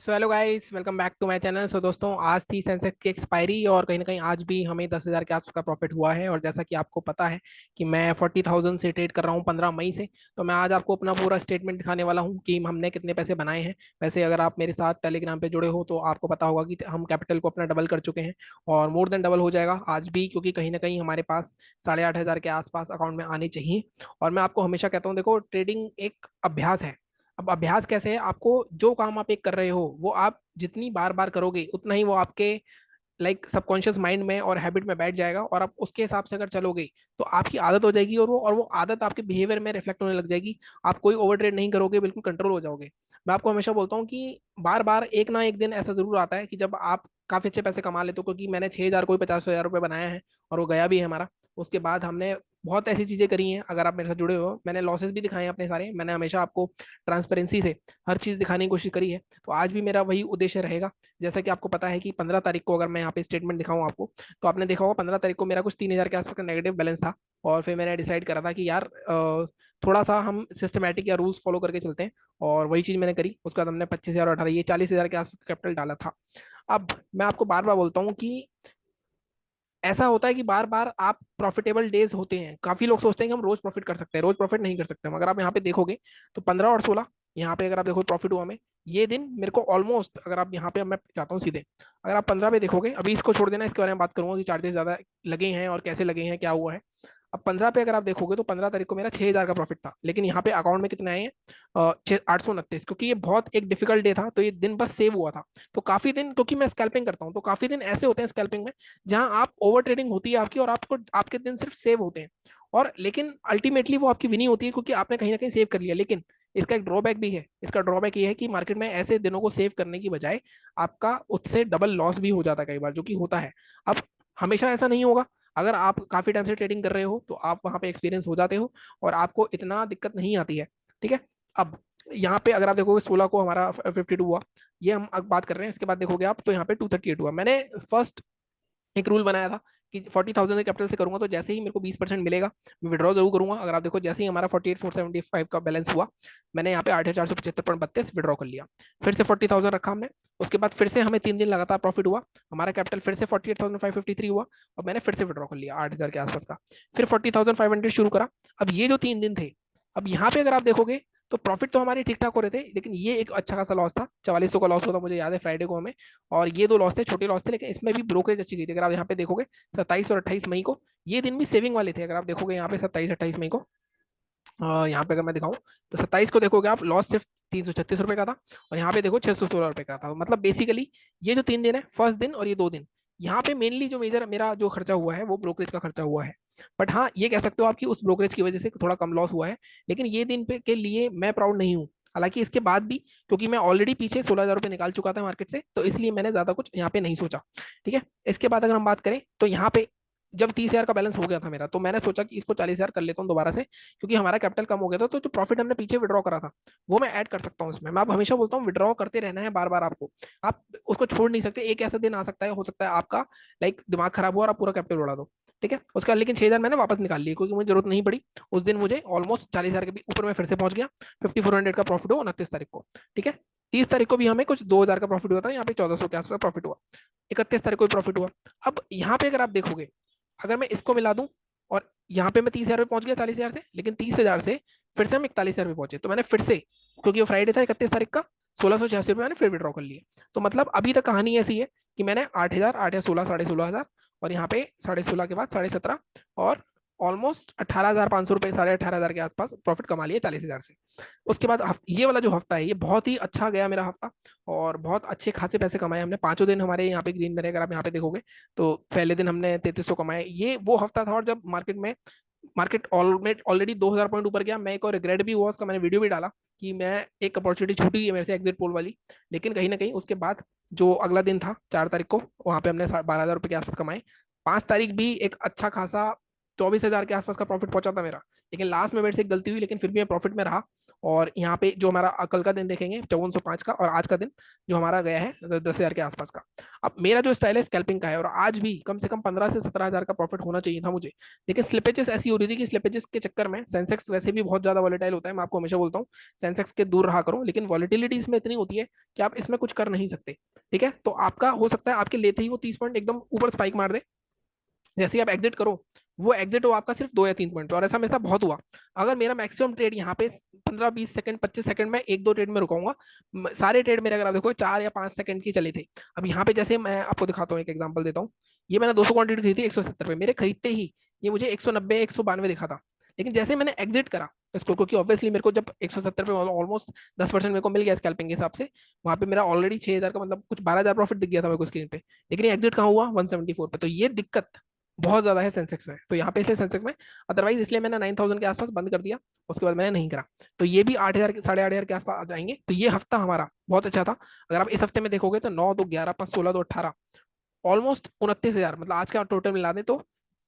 So hello guys, welcome back to my channel. So दोस्तों, आज थी सेंसेक्स की एक्सपायरी और कहीं ना कहीं आज भी हमें 10,000 के आसपास का प्रॉफिट हुआ है। और जैसा कि आपको पता है कि मैं 40,000 से ट्रेड कर रहा हूँ 15 मई से। तो मैं आज आपको अपना पूरा स्टेटमेंट दिखाने वाला हूँ कि हमने कितने पैसे बनाए हैं। वैसे अगर आप मेरे साथ टेलीग्राम पे जुड़े हो तो आपको पता होगा कि हम कैपिटल को अपना डबल कर चुके हैं और मोर देन डबल हो जाएगा आज भी, क्योंकि कहीं ना कहीं हमारे पास 8,500 के आसपास अकाउंट में आने चाहिए। और मैं आपको हमेशा कहता हूँ, देखो ट्रेडिंग एक अभ्यास है। अब अभ्यास कैसे है? आपको जो काम आप एक कर रहे हो वो आप जितनी बार बार करोगे उतना ही वो आपके सबकॉन्शियस माइंड में और हैबिट में बैठ जाएगा, और आप उसके हिसाब से अगर चलोगे तो आपकी आदत हो जाएगी, और वो आदत आपके बिहेवियर में रिफ्लेक्ट होने लग जाएगी। आप कोई ओवर ट्रेड नहीं करोगे, बिल्कुल कंट्रोल हो जाओगे। मैं आपको हमेशा बोलता हूँ कि बार बार एक ना एक दिन ऐसा जरूर आता है कि जब आप काफी अच्छे पैसे कमा लेते हो, क्योंकि मैंने 6,000 कोई 50,000 रुपये बनाया है और वो गया भी है हमारा। उसके बाद हमने बहुत ऐसी चीजें करी हैं, अगर आप मेरे साथ जुड़े हो, मैंने लॉसेस भी दिखाए हैं अपने सारे। मैंने हमेशा आपको ट्रांसपेरेंसी से हर चीज दिखाने की कोशिश करी है, तो आज भी मेरा वही उद्देश्य रहेगा। जैसा कि आपको पता है कि 15 तारीख को अगर मैं यहाँ पे स्टेटमेंट दिखाऊं आपको, तो आपने देखा होगा 15 तारीख को मेरा कुछ 3,000 के आसपास का नेगेटिव बैलेंस था। और फिर मैंने डिसाइड करा था कि यार थोड़ा सा हम सिस्टमैटिक या रूल्स फॉलो करके चलते हैं, और वही चीज मैंने करी। उसके बाद हमने 25,000 और 18 ये 40,000 के आसपास कैपिटल डाला था। अब मैं आपको बार बार बोलता हूँ कि ऐसा होता है कि बार बार आप प्रॉफिटेबल डेज होते हैं। काफी लोग सोचते हैं कि हम रोज प्रॉफिट कर सकते हैं, रोज प्रॉफिट नहीं कर सकते हम। अगर आप यहाँ पे देखोगे तो 15 और 16, यहाँ पे अगर आप देखो प्रॉफिट हुआ हमें ये दिन मेरे को ऑलमोस्ट, अगर आप यहाँ पे मैं चाहता हूँ सीधे, अगर आप 15 पे देखोगे, अभी इसको छोड़ देना, इसके बारे में बात करूंगा कि चार्जेस ज्यादा लगे हैं और कैसे लगे हैं, क्या हुआ है। अब 15 पे अगर आप देखोगे तो 15 तारीख को मेरा 6,000 का प्रॉफिट था, लेकिन यहाँ पे अकाउंट में कितने आए हैं? 829, क्योंकि ये बहुत एक डिफिकल्ट डे था, तो ये दिन बस सेव हुआ था। तो काफी दिन, क्योंकि मैं स्कैल्पिंग करता हूँ, तो काफी दिन ऐसे होते हैं स्कैल्पिंग में जहां आप ओवर ट्रेडिंग होती है आपकी, और आपको आपके दिन सिर्फ सेव होते हैं। और लेकिन अल्टीमेटली वो आपकी विनी होती है, क्योंकि आपने कहीं ना कहीं सेव कर लिया। लेकिन इसका एक ड्रॉबैक भी है। इसका ड्रॉबैक ये है कि मार्केट में ऐसे दिनों को सेव करने की बजाय आपका उससे डबल लॉस भी हो जाता है कई बार, जो कि होता है। अब हमेशा ऐसा नहीं होगा। अगर आप काफी टाइम से ट्रेडिंग कर रहे हो तो आप वहां पे एक्सपीरियंस हो जाते हो और आपको इतना दिक्कत नहीं आती है। ठीक है। अब यहाँ पे अगर आप देखोगे 16 को हमारा 52 हुआ, ये हम अब बात कर रहे हैं। इसके बाद देखोगे आप तो यहाँ पे 238 हुआ। मैंने फर्स्ट एक रूल बनाया था कि 40,000 के कैपिटल से करूंगा तो जैसे ही मेरे को 20% मिलेगा मैं विड्रॉ जरूर करूंगा। अगर आप देखो जैसे ही हमारा 48,475 का बैलेंस हुआ, मैंने यहाँ पे 8,475.32 विड्रॉ कर लिया। फिर से 40,000 रखा हमने। उसके बाद फिर से हमें 3 दिन लगातार प्रॉफिट हुआ। हमारा कैपिटल फिर से 48,553 हुआ और मैंने फिर से विड्रॉ कर लिया 8,000 के आसपास का। फिर 40,500 शुरू करा। अब ये जो 3 दिन थे, अब यहाँ पे अगर आप देखोगे तो प्रॉफिट तो हमारे ठीक ठाक हो रहे थे, लेकिन ये एक अच्छा खासा लॉस था। 4400 का लॉस हुआ था, मुझे याद है, फ्राइडे को हमें। और ये दो लॉस थे, छोटे लॉस थे, लेकिन इसमें भी ब्रोकरेज अच्छी गई थी। अगर आप यहाँ पे देखोगे 27 और 28 मई को ये दिन भी सेविंग वाले थे। अगर आप देखोगे यहाँ पे 27 28 मई को, यहाँ पे अगर मैं दिखाऊं तो 27 को देखोगे आप, लॉस सिर्फ 336 रुपए का था। और यहाँ पे देखो 616 रुपए का था। मतलब बेसिकली ये जो 3 दिन है, फर्स्ट दिन और ये 2 दिन, यहाँ पे मेनली जो मेजर मेरा जो खर्चा हुआ है वो ब्रोकरेज का खर्चा हुआ है। बट हाँ, ये कह सकते हो आप कि उस ब्रोकरेज की वजह से थोड़ा कम लॉस हुआ है। लेकिन ये दिन पे के लिए मैं प्राउड नहीं हूँ। हालांकि इसके बाद भी, क्योंकि मैं ऑलरेडी पीछे 16,000 रुपये निकाल चुका था मार्केट से, तो इसलिए मैंने ज्यादा कुछ यहाँ पे नहीं सोचा। ठीक है। इसके बाद अगर हम बात करें तो यहाँ पे जब 30,000 का बैलेंस हो गया था मेरा, तो मैंने सोचा कि इसको 40,000 कर लेता हूँ दोबारा से, क्योंकि हमारा कैपिटल कम हो गया था। तो जो प्रॉफिट हमने पीछे विड्रॉ करा था वो मैं ऐड कर सकता हूँ इसमें। मैं आप हमेशा बोलता हूँ विड्रॉ करते रहना है बार बार आपको। आप उसको छोड़ नहीं सकते। एक ऐसा दिन आ सकता है, हो सकता है आपका दिमाग खराब हुआ और आप पूरा कैपिटल उड़ा दो। ठीक है। उसका लेकिन 6,000 मैंने वापस निकाल लिए, क्योंकि मुझे जरूरत नहीं पड़ी। उस दिन मुझे ऑलमोस्ट 40,000 के भी ऊपर में फिर से पहुंच गया। 5400 का प्रॉफिट हुआ 29 तारीख को। ठीक है। 30 तारीख को भी हमें कुछ 2,000 का प्रॉफिट हुआ था, यहाँ पे 1,400 के आसपास प्रॉफिट हुआ। 31 तारीख को भी प्रॉफिट हुआ। अब यहाँ पे अगर आप देखोगे, अगर मैं इसको मिला दूं, और यहाँ पे मैं 30,000 पे पहुंच गया 40,000 से, लेकिन 30,000 से फिर से हम 41,000 पे पहुंचे। तो मैंने फिर से, क्योंकि वो फ्राइडे था 31 तारीख का, 1,686 रुपये मैंने फिर विड्रॉ कर लिए। तो मतलब अभी तक कहानी ऐसी है कि मैंने 8,000, 8 या 16, 16,500, और यहाँ पे 16.5 के बाद 17.5, और ऑलमोस्ट 18,500 रुपये, 18,500 के आसपास प्रॉफिट कमा लिए 40,000 से। उसके बाद ये वाला जो हफ्ता है ये बहुत ही अच्छा गया मेरा हफ्ता, और बहुत अच्छे खासे पैसे कमाए हमने। पांचों दिन हमारे यहाँ पे ग्रीन में रहे। अगर आप यहाँ पे देखोगे तो पहले दिन हमने 3300 कमाए। ये वो हफ्ता था, और जब मार्केट ऑलरेडी 2,000 पॉइंट ऊपर गया, मैं एक और रिग्रेट भी हुआ उसका, मैंने वीडियो भी डाला कि मैं एक अपॉर्चुनिटी छूटी है मेरे से एग्जिट पोल वाली। लेकिन कहीं ना कहीं उसके बाद जो अगला दिन था 4 तारीख को, वहां पे हमने 12,000 रुपये के आसपास कमाए। 5 तारीख भी एक अच्छा खासा 24,000 के आसपास का प्रॉफिट पहुंचा था मेरा। लेकिन लास्ट में मेरे से एक गलती हुई, लेकिन फिर भी मैं प्रॉफिट में रहा। और यहाँ पे जो हमारा कल का दिन देखेंगे 5405 का, और आज का दिन जो हमारा गया है 10,000 के आसपास का। अब मेरा जो स्टाइल है स्कैल्पिंग का है, और आज भी कम से कम 15 से 17 हज़ार का प्रॉफिट होना चाहिए था मुझे, लेकिन स्लिपेजेस ऐसी हो रही थी कि स्लिपेजेस के चक्कर में, सेंसेक्स वैसे भी बहुत ज्यादा वॉलेटाइल होता है, मैं आपको हमेशा बोलता हूँ सेंसेक्स के दूर रहा करो, लेकिन वॉलेटिलिटी इसमें इतनी होती है कि आप इसमें कुछ कर नहीं सकते। ठीक है, तो आपका हो सकता है आपके लेते ही वो 30 पॉइंट एकदम ऊपर स्पाइक मार दे, जैसे ही आप एग्जिट करो वो एग्जिट हो आपका सिर्फ 2 या 3 पॉइंट पे, और ऐसा मेरे साथ बहुत हुआ। अगर मेरा मैक्सिमम ट्रेड यहाँ पे 15 20 सेकंड 25 सेकंड में एक दो ट्रेड में रुकाऊंगा, सारे ट्रेड मेरे अगर आप देखो 4 या 5 सेकंड की चले थे। अब यहाँ पे जैसे मैं आपको दिखाता हूँ, एक एग्जांपल देता हूँ। ये मैंने 200 क्वांटिटी खरीदी 170 पे, मेरे खरीदते ही ये मुझे 190 192 दिखा था, लेकिन जैसे मैंने एग्जिट करा इसको, क्योंकि ऑब्वियसली मेरे को जब 170 पे ऑलमोस्ट 10% मेरे को मिल गया स्कैल्पिंग के हिसाब से, वहां पे मेरा ऑलरेडी 6,000 का मतलब कुछ 12,000 प्रॉफिट दिख गया था मेरे को स्क्रीन पे, लेकिन एग्जिट कहाँ हुआ 174 पे। तो ये दिक्कत बहुत ज्यादा है सेंसेक्स में, तो यहाँ पे इसलिए सेंसेक्स में, अदरवाइज इसलिए मैंने 9,000 के आसपास बंद कर दिया, उसके बाद मैंने नहीं करा। तो ये भी 8,000 8,500 के आसपास आ जाएंगे। तो ये हफ्ता हमारा बहुत अच्छा था। अगर आप इस हफ्ते में देखोगे तो 9 2 11 5 16 2 18, ऑलमोस्ट 29,000, मतलब आज का टोटल मिला दें तो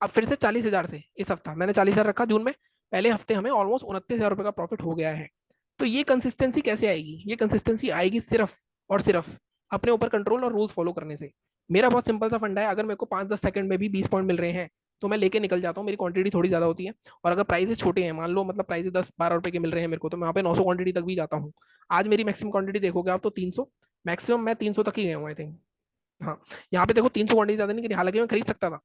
अब फिर से 40,000 से, इस हफ्ता मैंने 40,000 रखा जून में, पहले हफ्ते हमें ऑलमोस्ट 29,000 रुपए का प्रॉफिट हो गया है। तो ये कंसिस्टेंसी कैसे आएगी? ये कंसिस्टेंसी आएगी सिर्फ और सिर्फ अपने ऊपर कंट्रोल और रूल्स फॉलो करने से। मेरा बहुत सिंपल सा फंडा है, अगर मेरे को 5-10 सेकंड में भी 20 पॉइंट मिल रहे हैं तो मैं लेके निकल जाता हूँ, मेरी क्वांटिटी थोड़ी ज्यादा होती है। और अगर प्राइजेस छोटे हैं, मान लो मतलब प्राइजेस 10-12 रुपए के मिल रहे हैं मेरे को, तो मैं वहाँ पे 900 क्वांटिटी तक भी जाता हूँ। आज मेरी मैक्सिमम क्वांटिटी देखोगे आप तो 300, मैक्सिमम मैं 300 तक ही गया हूँ आई थिंक। हाँ, यहाँ पे देखो 300 क्वांटिटी ज्यादा नहीं करी, हालांकि मैं खरीद सकता था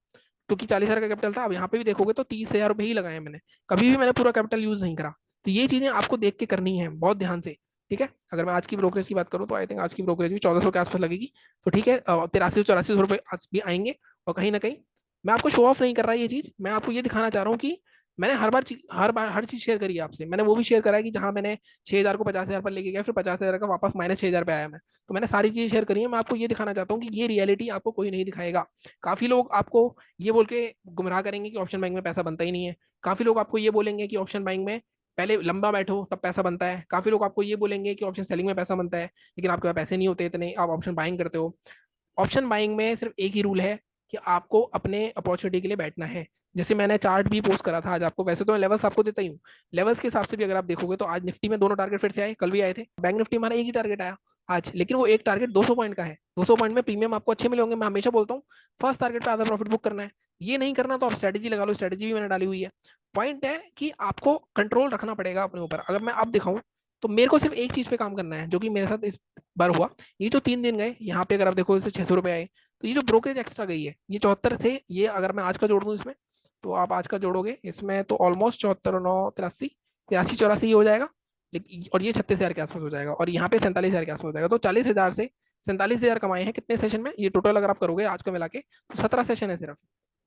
क्योंकि 40,000 का कैपिटल था। अब यहाँ पे भी देखोगे तो 30,000 रुपए ही लगाए मैंने, कभी भी मैंने पूरा कैपिटल यूज नहीं करा। तो ये चीजें आपको देख के करनी है बहुत ध्यान से। ठीक है, अगर मैं आज की ब्रोकरेज की बात करूँ तो आई थिंक आज की ब्रोकरेज भी 1,400 के आसपास लगेगी। तो ठीक है, 83-84 रुपए आज भी आएंगे। और कहीं ना कहीं मैं आपको शो ऑफ नहीं कर रहा ये चीज, मैं आपको ये दिखाना चाह रहा हूँ कि मैंने हर बार हर चीज शेयर करी है आपसे। मैंने वो भी शेयर करा है कि जहां मैंने 6,000 को 50,000 पर लेके गया, फिर 50,000 का वापस -6,000 पे आया मैं। तो मैंने सारी चीजें शेयर करी है। मैं आपको ये दिखाना चाहता हूँ कि ये रियलिटी आपको कोई नहीं दिखाएगा। काफी लोग आपको ये बोल के गुमराह करेंगे कि ऑप्शन बाइंग में पैसा बनता ही नहीं है। काफी लोग आपको ये बोलेंगे कि ऑप्शन बाइंग में पहले लंबा बैठो तब पैसा बनता है। काफी लोग आपको ये बोलेंगे कि ऑप्शन सेलिंग में पैसा बनता है, लेकिन आपके पास पैसे नहीं होते इतने, आप ऑप्शन बाइंग करते हो। ऑप्शन बाइंग में सिर्फ एक ही रूल है कि आपको अपने अपॉर्चुनिटी के लिए बैठना है। जैसे मैंने चार्ट भी पोस्ट करा था आज आपको, वैसे तो मैं लेवल्स आपको देता ही हूँ। लेवल्स के हिसाब से भी अगर आप देखोगे तो आज निफ्टी में दोनों टारगेट फिर से आए, कल भी आए थे। बैंक निफ्टी हमारा एक ही टारगेट आया आज, लेकिन वो एक टारगेट 200 पॉइंट का है। 200 पॉइंट में प्रीमियम आपको अच्छे मिले होंगे। मैं हमेशा बोलता हूँ फर्स्ट टारगेट पे आधा प्रॉफिट बुक करना है। ये नहीं करना तो आप स्ट्रेटेजी लगा लो, स्ट्रेटेजी भी मैंने डाली हुई है। पॉइंट है कि आपको कंट्रोल रखना पड़ेगा अपने ऊपर। अगर मैं अब दिखाऊं तो मेरे को सिर्फ एक चीज पे काम करना है, जो कि मेरे साथ इस बार हुआ। ये जो 3 दिन गए यहाँ पे, अगर आप देखो इसे 600 रुपए आए, तो ये जो ब्रोकरेज एक्स्ट्रा गई है ये 74 से, ये अगर मैं आज का जोड़ दूं इसमें, तो आप आज का जोड़ोगे इसमें तो ऑलमोस्ट 74 9 83 83 84 ही हो जाएगा। लेकिन और ये 36,000 के आसपास हो जाएगा, और यहाँ पे 47,000 के आसपास हो जाएगा। तो 40,000 से 47,000 कमाए हैं कितने सेशन में? ये टोटल अगर आप करोगे आज का मिला के तो 17 सेशन है सिर्फ।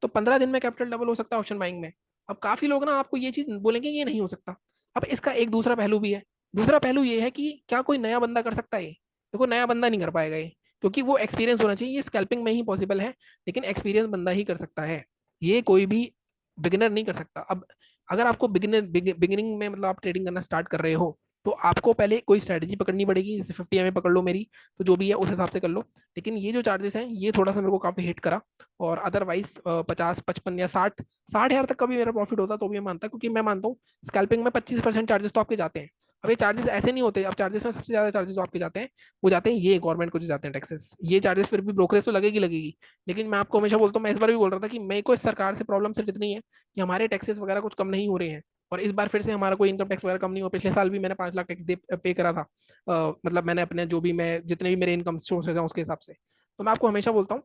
तो 15 दिन में कैपिटल डबल हो सकता है ऑप्शन बाइंग में। अब काफी लोग ना आपको ये चीज बोलेंगे ये नहीं हो सकता। अब इसका एक दूसरा पहलू भी है। दूसरा पहलू ये है कि क्या कोई नया बंदा कर सकता है ये? देखो नया बंदा नहीं कर पाएगा ये, क्योंकि वो एक्सपीरियंस होना चाहिए। ये स्कैल्पिंग में ही पॉसिबल है, लेकिन एक्सपीरियंस बंदा ही कर सकता है। ये कोई भी बिगिनर नहीं कर सकता। अब अगर आपको बिगिनिंग में मतलब आप ट्रेडिंग करना स्टार्ट कर रहे हो, तो आपको पहले कोई स्ट्रेटजी पकड़नी पड़ेगी। जैसे 50 पकड़ लो मेरी, तो जो भी है उस हिसाब से कर लो। लेकिन ये जो चार्जेस हैं ये थोड़ा सा मेरे को काफी हिट करा। और अदरवाइज 50 55 या 60 60,000 तक का भी मेरा प्रॉफिट होता तो भी मैं मानता, क्योंकि मैं मानता हूँ स्कैल्पिंग में 25% चार्जेस तो आपके जाते हैं। अब ये चार्जेस ऐसे नहीं होते। अब चार्जेस में सबसे ज्यादा चार्जेस जो आपके जाते हैं वो जाते हैं ये गवर्नमेंट को जो जाते हैं टैक्सेस। ये चार्जेस फिर भी ब्रोकरेज तो लगेगी लगेगी। लेकिन मैं आपको हमेशा बोलता हूँ, मैं इस बार भी बोल रहा था कि मेरे को इस सरकार से प्रॉब्लम सिर्फ इतनी है कि हमारे टैक्सेस वगैरह कुछ कम नहीं हो रहे हैं। और इस बार फिर से हमारा कोई इनकम टैक्स वगैरह कम नहीं हुआ। पिछले साल भी मैंने 5 लाख टैक्स पे करा था। मतलब मैंने अपने जो भी मैं जितने भी मेरे इनकम सोर्सेज हैं उसके हिसाब से। तो मैं आपको हमेशा बोलता हूँ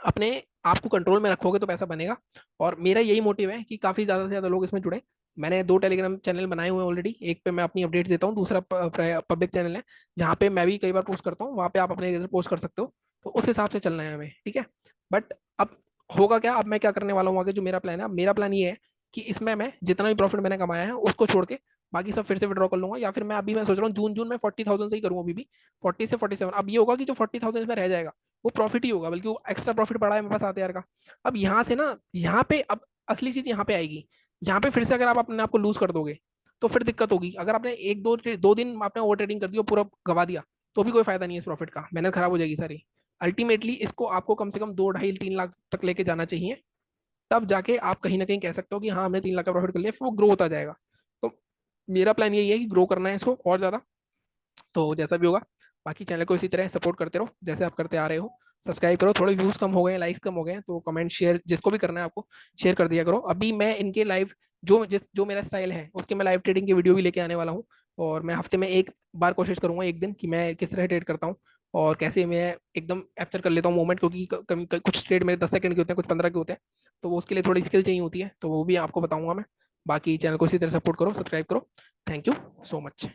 अपने आप को कंट्रोल में रखोगे तो पैसा बनेगा। और मेरा यही मोटिव है कि काफी ज्यादा से ज्यादा लोग इसमें जुड़े। मैंने 2 टेलीग्राम चैनल बनाए हुए हैं ऑलरेडी। एक पे मैं अपनी अपडेट्स देता हूँ, दूसरा पब्लिक चैनल है जहाँ पे मैं भी कई बार पोस्ट करता हूँ। वहाँ पे आप अपने रिजल्ट पोस्ट कर सकते हो। तो उस हिसाब से चलना है हमें, ठीक है। बट अब होगा क्या, अब मैं क्या करने वाला हूँ आगे, जो मेरा प्लान है, अब मेरा प्लान ये है कि इसमें मैं जितना भी प्रॉफिट मैंने कमाया है उसको छोड़ के बाकी सब फिर से विड्रॉ कर लूंगा। या फिर मैं सोच रहा हूँ जून जून में 40,000 से ही करूँ अभी भी, 40 से 47। अब ये होगा कि जो 40,000 इसमें रह जाएगा वो प्रॉफिट ही होगा, बल्कि वो एक्स्ट्रा प्रॉफिट पड़ा है मेरे पास 7,000 का। अब यहाँ से ना, यहाँ पे अब असली चीज यहाँ पे आएगी। यहाँ पे फिर से अगर आप अपने आप को लूज कर दोगे तो फिर दिक्कत होगी। अगर आपने एक दो दो दिन आपने ओवर ट्रेडिंग कर दिया, पूरा गवा दिया, तो भी कोई फायदा नहीं है इस प्रॉफिट का, मेहनत खराब हो जाएगी सारी। अल्टीमेटली इसको आपको कम से कम 2 2.5 3 लाख तक लेके जाना चाहिए। तब जाके आप कहीं ना कहीं कह सकते हो कि हाँ हमने 3 लाख का प्रॉफिट कर लिया, फिर वो ग्रो होता जाएगा। तो मेरा प्लान यही है कि ग्रो करना है इसको और ज़्यादा। तो जैसा भी होगा, बाकी चैनल को इसी तरह सपोर्ट करते रहो जैसे आप करते आ रहे हो। सब्सक्राइब करो, थोड़े व्यूज कम हो गए हैं, लाइक्स कम हो गए हैं, तो कमेंट शेयर जिसको भी करना है आपको शेयर कर दिया करो। अभी मैं इनके लाइव जो मेरा स्टाइल है उसके मैं लाइव ट्रेडिंग की वीडियो भी लेके आने वाला हूँ। और मैं हफ्ते में एक बार कोशिश करूंगा, एक दिन, कि मैं किस तरह ट्रेड करता हूँ और कैसे मैं एकदम कैप्चर कर लेता हूँ मोमेंट, क्योंकि कुछ ट्रेड मेरे 10 सेकंड के होते हैं, कुछ 15 के होते हैं। तो वो उसके लिए थोड़ी स्किल चाहिए होती है, तो वो भी आपको बताऊंगा मैं। बाकी चैनल को इसी तरह सपोर्ट करो, सब्सक्राइब करो। Thank you so much.